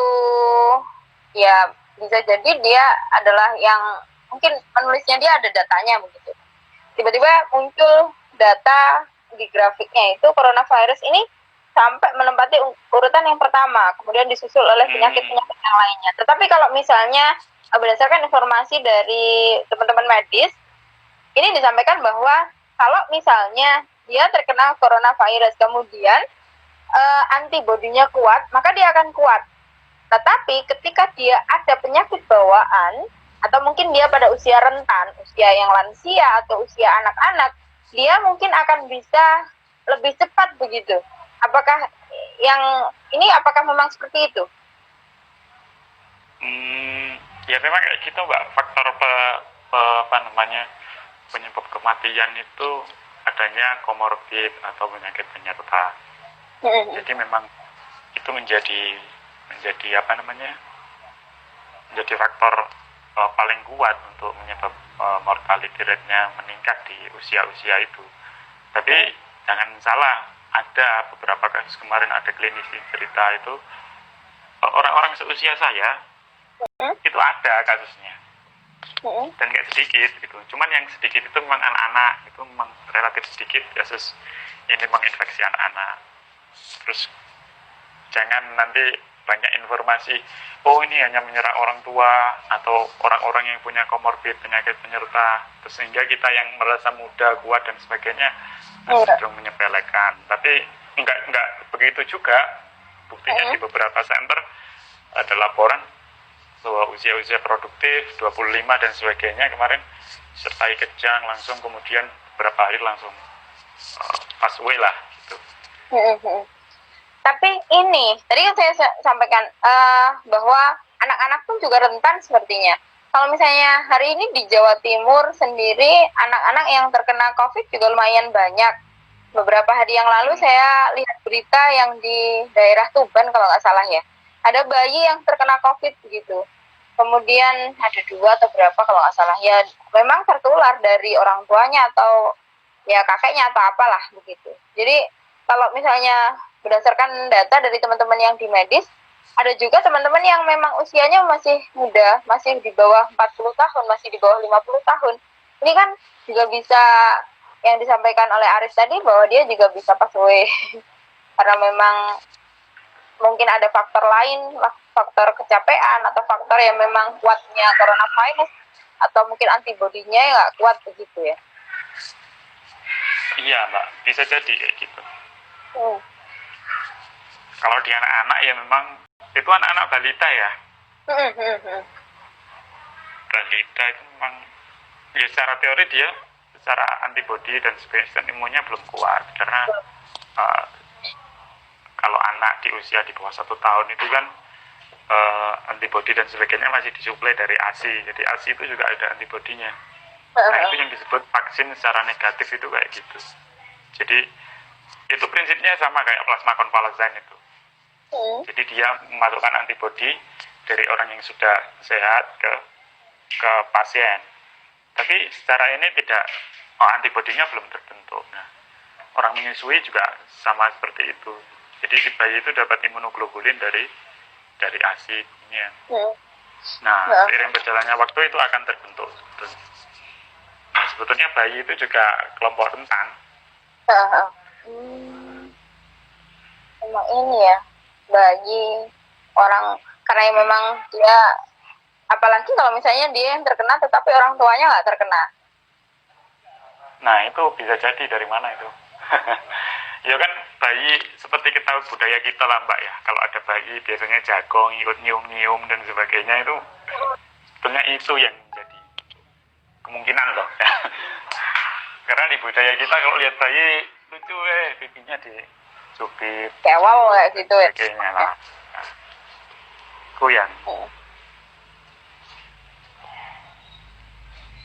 ya bisa jadi dia adalah yang mungkin penulisnya dia ada datanya begitu. Tiba-tiba muncul data di grafiknya itu coronavirus ini sampai menempati urutan yang pertama, kemudian disusul oleh penyakit-penyakit yang lainnya. Tetapi kalau misalnya berdasarkan informasi dari teman-teman medis, ini disampaikan bahwa kalau misalnya dia terkena coronavirus, kemudian antibodinya kuat, maka dia akan kuat. Tetapi ketika dia ada penyakit bawaan, atau mungkin dia pada usia rentan, usia yang lansia atau usia anak-anak, dia mungkin akan bisa lebih cepat begitu. Apakah apakah memang seperti itu? Ya memang kayak gitu Mbak, faktor penyebab kematian itu adanya komorbid atau penyakit penyerta. Jadi memang itu menjadi menjadi faktor paling kuat untuk menyebab mortality rate-nya meningkat di usia-usia itu. Tapi jangan salah, ada beberapa kasus kemarin ada klinisi cerita itu orang-orang seusia saya itu ada kasusnya. Dan nggak sedikit gitu. Cuman yang sedikit itu memang anak-anak, itu memang relatif sedikit kasus ini menginfeksi anak-anak. Terus jangan nanti banyak informasi, oh ini hanya menyerang orang tua atau orang-orang yang punya komorbid penyakit penyerta, sehingga kita yang merasa muda, kuat dan sebagainya cenderung menyepelekan. Tapi enggak begitu juga. Buktinya di beberapa center ada laporan bahwa usia-usia produktif 25 dan sebagainya kemarin disertai kejang langsung, kemudian beberapa hari langsung pass away lah gitu. Tapi Tapi ini tadi kan saya sampaikan bahwa anak-anak pun juga rentan sepertinya. Kalau misalnya hari ini di Jawa Timur sendiri anak-anak yang terkena COVID juga lumayan banyak. Beberapa hari yang lalu saya lihat berita yang di daerah Tuban kalau nggak salah ya. Ada bayi yang terkena COVID begitu. Kemudian ada 2 atau berapa kalau nggak salah. Ya memang tertular dari orang tuanya atau ya kakeknya atau apalah begitu. Jadi kalau misalnya berdasarkan data dari teman-teman yang di medis, ada juga teman-teman yang memang usianya masih muda, masih di bawah 40 tahun, masih di bawah 50 tahun. Ini kan juga bisa yang disampaikan oleh Aris tadi bahwa dia juga bisa pass away karena memang mungkin ada faktor lain, faktor kecapean atau faktor yang memang kuatnya coronavirus atau mungkin antibodinya yang nggak kuat begitu ya. Iya Mbak, bisa jadi kayak gitu. Kalau di anak-anak ya memang itu anak-anak balita ya. Balita itu memang ya secara teori dia secara antibodi dan sistem imunnya belum kuat karena kalau anak di usia di bawah 1 tahun itu kan antibodi dan sebagainya masih disuplai dari ASI, jadi ASI itu juga ada antibodinya. Nah itu yang disebut vaksin secara negatif itu kayak gitu. Jadi itu prinsipnya sama kayak plasma konvalesen itu. Jadi dia memasukkan antibodi dari orang yang sudah sehat ke pasien. Tapi secara ini tidak, antibodinya belum terbentuk. Nah, orang menyusui juga sama seperti itu. Jadi si bayi itu dapat imunoglobulin dari ASI-nya. Nah, seiring berjalannya waktu itu akan terbentuk sebetulnya. Nah, sebetulnya bayi itu juga kelompok rentan. Memang ini ya, bayi orang karena yang memang dia, apalagi kalau misalnya dia yang terkena tetapi orang tuanya nggak terkena. Nah itu bisa jadi dari mana itu? Ya kan bayi seperti kita budaya kita lah Mbak ya. Kalau ada bayi biasanya jagong, ikut nyium-nyium dan sebagainya itu sebetulnya itu yang jadi kemungkinan loh. Karena di budaya kita kalau lihat bayi lucu pipinya dicubit, Kewal kayak gitu ya. sebagainya lah. Goyang.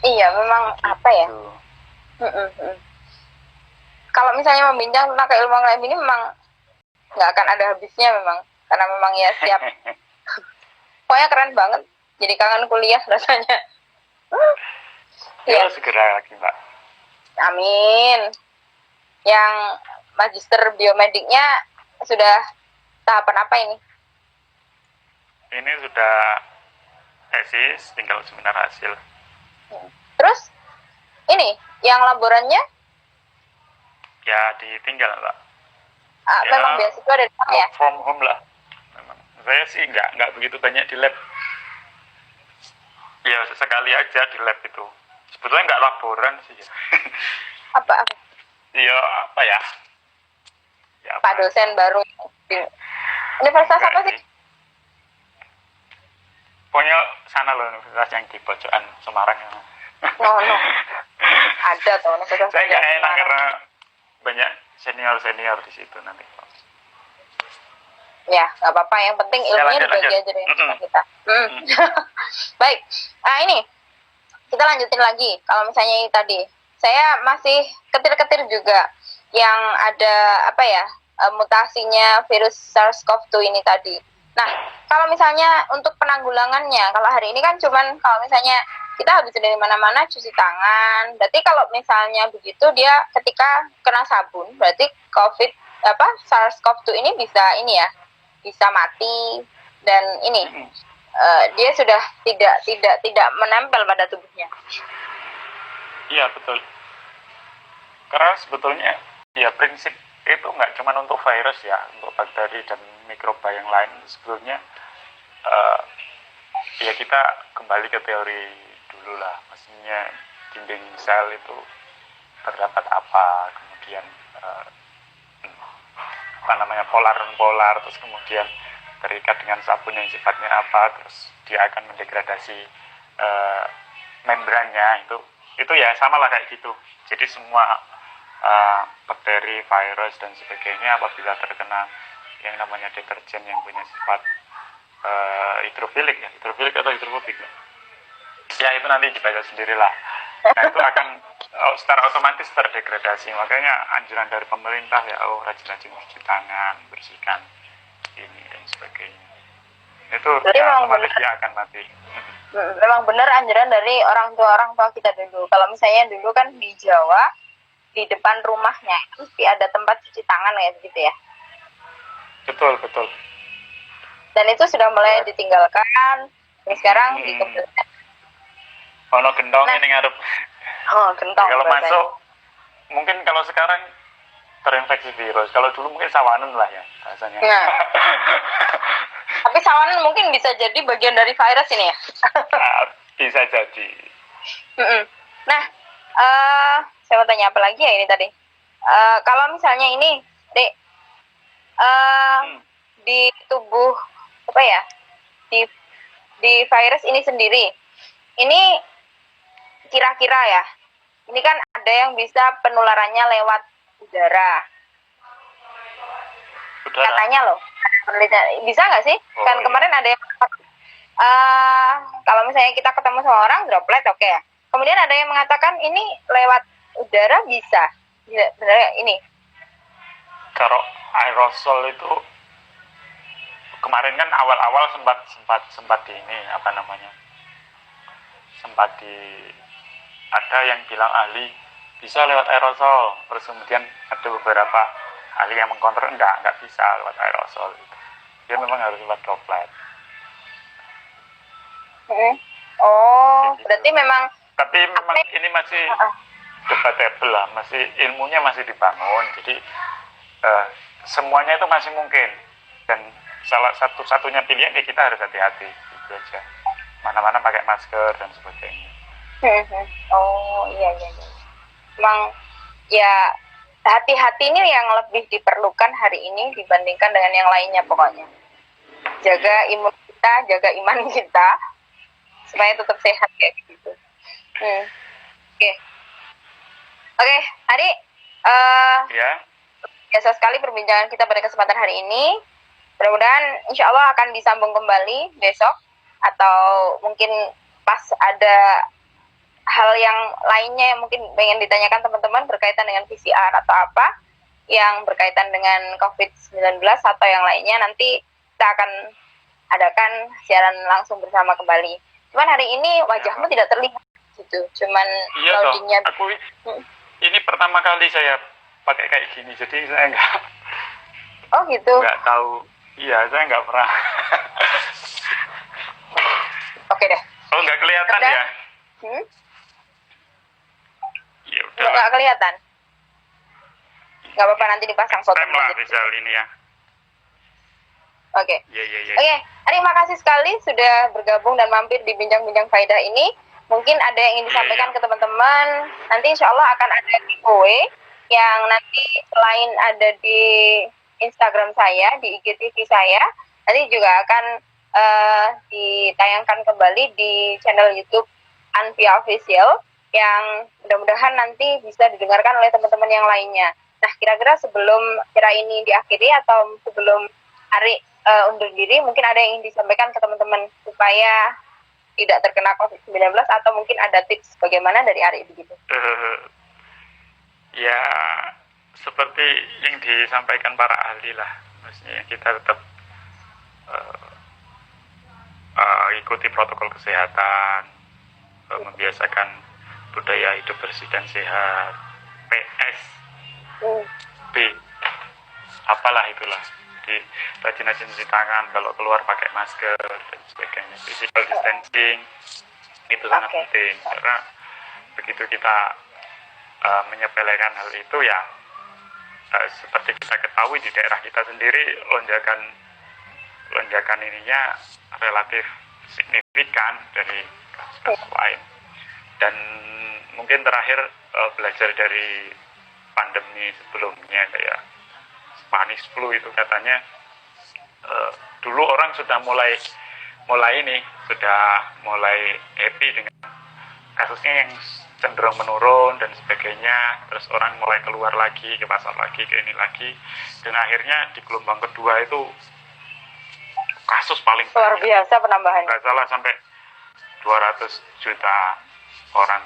Iya memang apa ya? Kalau misalnya membincang tentang keilmuan gaib ini memang nggak akan ada habisnya memang, karena memang ya siap. Pokoknya keren banget, jadi kangen kuliah rasanya. Ya segera lagi Mbak. Amin. Yang magister biomediknya sudah tahapan apa ini? Ini sudah tesis, tinggal seminar hasil. Terus ini yang laborannya? Ya ditinggal Mbak. Ya, memang beasiswa dari mana ya? From home lah. Memang. Saya sih nggak begitu banyak di lab. Ya sekali aja di lab itu. Sebetulnya nggak laboran sih. Apa? Ya apa ya? Ya, Pak dosen baru di universitas apa sih? Pokoknya sana loh, universitas yang di pojokan Semarang. No. Ada tuh universitas. Saya nggak enak karena banyak senior di situ nanti. Ya, nggak apa-apa. Yang penting ilmunya dibagi aja deh sama kita. Baik. Nah ini kita lanjutin lagi. Kalau misalnya ini tadi, saya masih ketir-ketir juga yang ada apa ya, mutasinya virus SARS-CoV-2 ini tadi. Nah, kalau misalnya untuk penanggulangannya, kalau hari ini kan cuman kalau misalnya kita habis dari mana-mana cuci tangan. Berarti kalau misalnya begitu dia ketika kena sabun, berarti SARS-CoV-2 ini bisa bisa mati dan ini dia sudah tidak menempel pada tubuhnya. Iya betul. Karena sebetulnya ya prinsip itu nggak cuma untuk virus ya, untuk bakteri dan mikroba yang lain sebetulnya ya kita kembali ke teori dulu lah, maksudnya dinding sel itu terdapat apa, kemudian polar, terus kemudian terikat dengan sabun yang sifatnya apa, terus dia akan mendegradasi membrannya, itu ya sama lah kayak gitu. Jadi semua bakteri, virus dan sebagainya apabila terkena yang namanya deterjen yang punya sifat hidrofilik ya, hidrofilik atau hidrofobik ya itu nanti dibaca sendirilah. Nah itu akan secara otomatis terdegradasi. Makanya anjuran dari pemerintah ya, rajin-rajin cuci tangan, bersihkan ini dan sebagainya. Itu Jadi ya, memang otomatis benar, dia akan mati. memang benar anjuran dari orang tua kita dulu. Kalau misalnya dulu kan di Jawa, di depan rumahnya mesti ada tempat cuci tangan ya gitu ya. Betul, betul. Dan itu sudah mulai Ya. ditinggalkan. Dan sekarang dikembalikan. Ono gendongnya Nah. ning ngarep. Oh, gentong. Kalau bahasanya. masuk, mungkin kalau sekarang terinfeksi virus. Kalau dulu mungkin sawanan lah ya bahasanya. Nah. Tapi sawanan mungkin bisa jadi bagian dari virus ini ya. Nah, bisa jadi. Nah, saya mau tanya apa lagi ya ini tadi. Kalau misalnya ini, Dek, di tubuh apa ya, di virus ini sendiri, ini kira-kira ya, ini kan ada yang bisa penularannya lewat udara. Udara. Katanya loh, bisa nggak sih? Oh, Kan iya. kemarin ada yang kalau misalnya kita ketemu sama orang droplet, oke ya. Kemudian ada yang mengatakan ini lewat udara bisa. Benar ini? Kalau aerosol itu kemarin kan awal-awal sempat di ini apa namanya? Sempat di ada yang bilang ahli bisa lewat aerosol. Terus kemudian ada beberapa ahli yang mengkonter enggak bisa lewat aerosol. Dia memang harus lewat droplet. Oh, Gitu. berarti memang Tapi memang ini masih debatable lah, masih ilmunya masih dibangun. Jadi semuanya itu masih mungkin. Dan salah satu-satunya pilihan ya kita harus hati-hati gitu aja. Mana-mana pakai masker dan sebagainya. Oh, iya. Memang ya hati-hati ini yang lebih diperlukan hari ini dibandingkan dengan yang lainnya pokoknya. Jaga imun kita, jaga iman kita supaya tetap sehat kayak gitu. Oke, Ari, Ya, biasa sekali perbincangan kita pada kesempatan hari ini. Mudah-mudahan insya Allah akan disambung kembali besok atau mungkin pas ada hal yang lainnya yang mungkin pengen ditanyakan teman-teman berkaitan dengan PCR atau apa yang berkaitan dengan COVID-19 atau yang lainnya, nanti kita akan adakan siaran langsung bersama kembali. Cuman hari ini wajahmu tidak terlihat gitu, cuman iya toh. loadingnya. Aku ini pertama kali saya pakai kayak gini, jadi saya Oh gitu. nggak tahu. Iya, saya nggak pernah. Oke deh. Oh, nggak kelihatan Dan- ya? Ya udah. Nggak kelihatan. Nggak apa-apa, nanti dipasang foto. Time lah bisa ini ya. Oke. Iya. Oke, terima kasih sekali sudah bergabung dan mampir di Bincang-Bincang Faedah ini. Mungkin ada yang ingin disampaikan ke teman-teman. Nanti insya Allah akan ada giveaway yang nanti selain ada di Instagram saya, di IGTV saya, nanti juga akan ditayangkan kembali di channel YouTube Anvia Official yang mudah-mudahan nanti bisa didengarkan oleh teman-teman yang lainnya. Nah, kira-kira sebelum acara ini diakhiri atau sebelum Ari undur diri, mungkin ada yang ingin disampaikan ke teman-teman supaya tidak terkena COVID-19 atau mungkin ada tips bagaimana dari Ari begitu. Ya seperti yang disampaikan para ahli lah, maksudnya kita tetap ikuti protokol kesehatan, membiasakan budaya hidup bersih dan sehat, PSB, apalah itulah, di rajin-rajin cuci tangan, kalau keluar pakai masker dan sebagainya, physical distancing itu sangat penting, karena begitu kita menyepelekan hal itu ya seperti kita ketahui di daerah kita sendiri lonjakan ininya relatif signifikan dari kasus lain. Dan mungkin terakhir belajar dari pandemi sebelumnya kayak Spanish flu itu katanya dulu orang sudah mulai happy dengan kasusnya yang cenderung menurun dan sebagainya, terus orang mulai keluar lagi ke pasar lagi, ke ini lagi, dan akhirnya di gelombang kedua itu kasus paling Luar banyak. biasa penambahannya. Nggak salah sampai 200 juta orang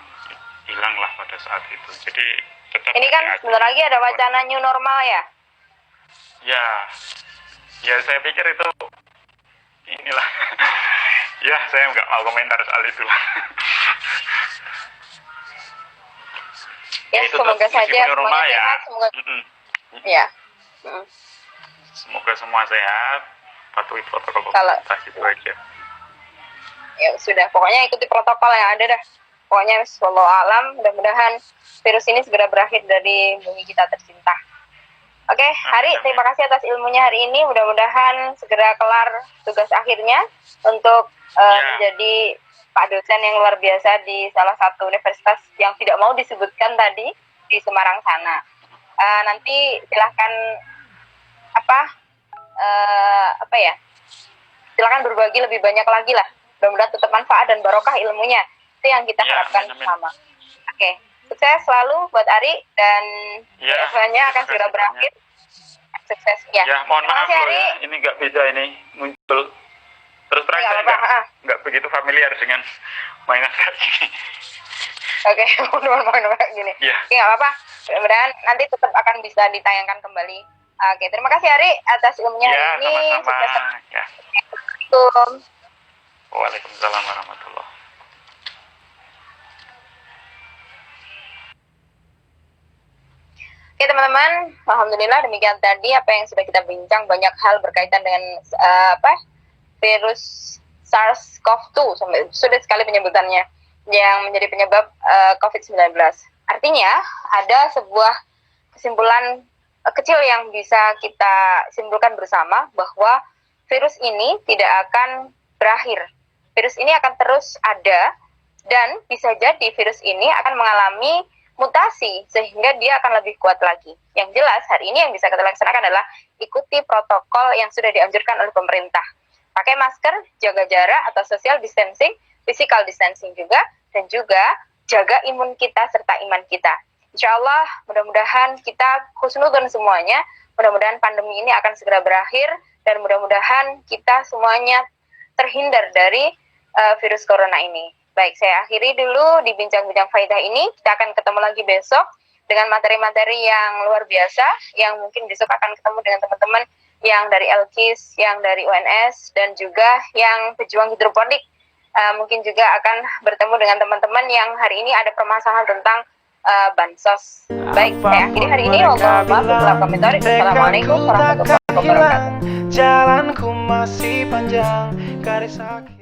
hilang lah pada saat itu. Jadi tetap Ini kan hati-hati. sebentar lagi ada wacana new normal ya. Ya saya pikir itu inilah. Ya saya nggak mau komentar soal itulah. Ya, Itu semoga tetap saja meskipun semuanya normal ya. sehat, semoga Mm-mm. ya. Mm. Semoga semua sehat, patuhi protokol Kalau- pemerintah gitu aja. Ya sudah, pokoknya ikuti protokol yang ada dah. Pokoknya wallahu alam, mudah-mudahan virus ini segera berakhir dari bumi kita tercinta. Oke, Hari, Amin. terima kasih atas ilmunya hari ini. Mudah-mudahan segera kelar tugas akhirnya untuk Ya. menjadi Pak dosen yang luar biasa di salah satu universitas yang tidak mau disebutkan tadi di Semarang sana. Nanti silahkan silakan berbagi lebih banyak lagi lah. Mudah-mudahan tetap manfaat dan barokah ilmunya. Itu yang kita Ya, harapkan amin, amin. bersama. Oke, sukses selalu buat Ari dan Ya, biasanya akan terima segera kasih berakhir. Sukses ya. Ya, mohon Terima maaf kasih, loh Ari. ya, ini nggak bisa ini muncul. Terus terang Nggak saya apa-apa, nggak begitu familiar dengan mainan kayak gini. Oke, mohon gini. Ya. Oke, nggak apa-apa. Mudah-mudahan nanti tetap akan bisa ditayangkan kembali. Oke, terima kasih Ari atas ilmunya Ya, hari ini. sama-sama. Sukses. Ya. Assalamualaikum. Waalaikumsalam warahmatullahi. Oke teman-teman, alhamdulillah demikian tadi apa yang sudah kita bincang, banyak hal berkaitan dengan virus SARS-CoV-2, sampai sudah sekali penyebutannya yang menjadi penyebab COVID-19. Artinya ada sebuah kesimpulan kecil yang bisa kita simpulkan bersama bahwa virus ini tidak akan berakhir. Virus ini akan terus ada dan bisa jadi virus ini akan mengalami mutasi sehingga dia akan lebih kuat lagi. Yang jelas hari ini yang bisa kita laksanakan adalah ikuti protokol yang sudah dianjurkan oleh pemerintah. Pakai masker, jaga jarak atau social distancing, physical distancing juga, dan juga jaga imun kita serta iman kita. Insya Allah mudah-mudahan kita husnudon semuanya, mudah-mudahan pandemi ini akan segera berakhir dan mudah-mudahan kita semuanya terhindar dari virus corona ini. Baik, saya akhiri dulu di bincang-bincang faidah ini. Kita akan ketemu lagi besok dengan materi-materi yang luar biasa, yang mungkin besok akan ketemu dengan teman-teman yang dari LKIS, yang dari UNS, dan juga yang pejuang hidroponik. Mungkin juga akan bertemu dengan teman-teman yang hari ini ada permasalahan tentang bansos. Baik, saya akhiri hari ini. Wassalamualaikum warahmatullahi wabarakatuh. Jalanku masih panjang, garis akhir